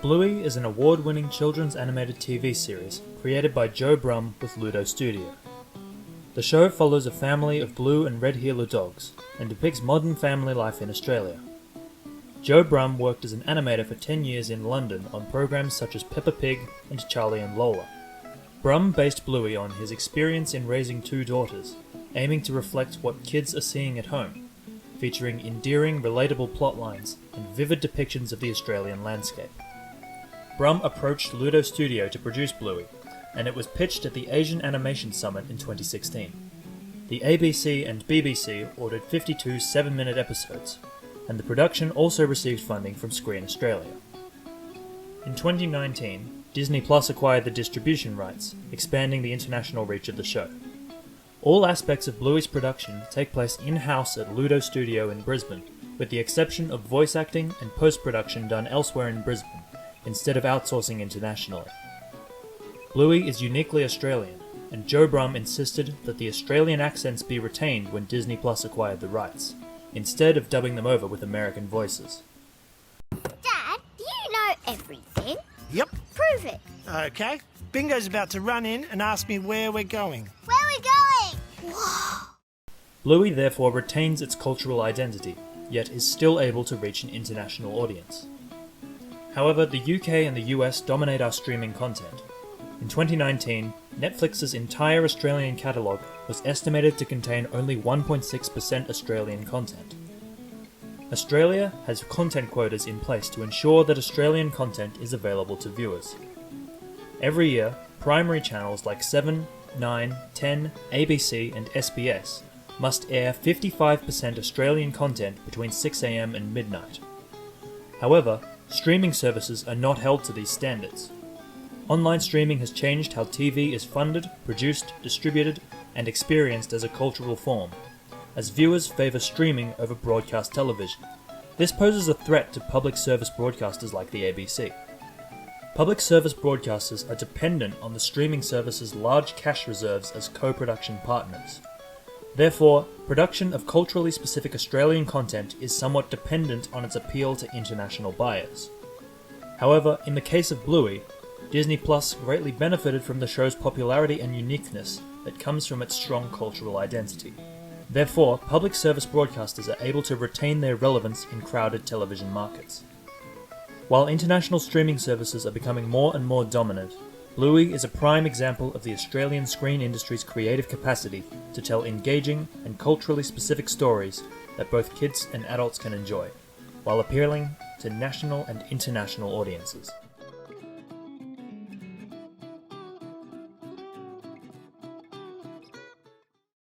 Bluey is an award-winning children's animated TV series created by Joe Brumm with Ludo Studio. The show follows a family of blue and red heeler dogs and depicts modern family life in Australia. Joe Brumm worked as an animator for 10 years in London on programs such as Peppa Pig and Charlie and Lola. Brumm based Bluey on his experience in raising two daughters, aiming to reflect what kids are seeing at home, featuring endearing, relatable plotlines and vivid depictions of the Australian landscape. Brumm approached Ludo Studio to produce Bluey, and it was pitched at the Asian Animation Summit in 2016. The ABC and BBC ordered 52 7-minute episodes, and the production also received funding from Screen Australia. In 2019, Disney Plus acquired the distribution rights, expanding the international reach of the show. All aspects of Bluey's production take place in-house at Ludo Studio in Brisbane, with the exception of voice acting and post-production done elsewhere in Brisbane, instead of outsourcing internationally. Bluey is uniquely Australian, and Joe Brumm insisted that the Australian accents be retained when Disney Plus acquired the rights, instead of dubbing them over with American voices. Dad, do you know everything? Yep. Prove it. Okay. Bingo's about to run in and ask me where we're going. Where are we going? Bluey therefore retains its cultural identity, yet is still able to reach an international audience. However, the UK and the US dominate our streaming content. In 2019, Netflix's entire Australian catalogue was estimated to contain only 1.6% Australian content. Australia has content quotas in place to ensure that Australian content is available to viewers. Every year, primary channels like 7, 9, 10, ABC and SBS must air 55% Australian content between 6am and midnight. However, streaming services are not held to these standards. Online streaming has changed how TV is funded, produced, distributed, and experienced as a cultural form, as viewers favour streaming over broadcast television. This poses a threat to public service broadcasters like the ABC. Public service broadcasters are dependent on the streaming service's large cash reserves as co-production partners. Therefore, production of culturally specific Australian content is somewhat dependent on its appeal to international buyers. However, in the case of Bluey, Disney Plus greatly benefited from the show's popularity and uniqueness that comes from its strong cultural identity. Therefore, public service broadcasters are able to retain their relevance in crowded television markets. While international streaming services are becoming more and more dominant, Bluey is a prime example of the Australian screen industry's creative capacity to tell engaging and culturally specific stories that both kids and adults can enjoy, while appealing to national and international audiences.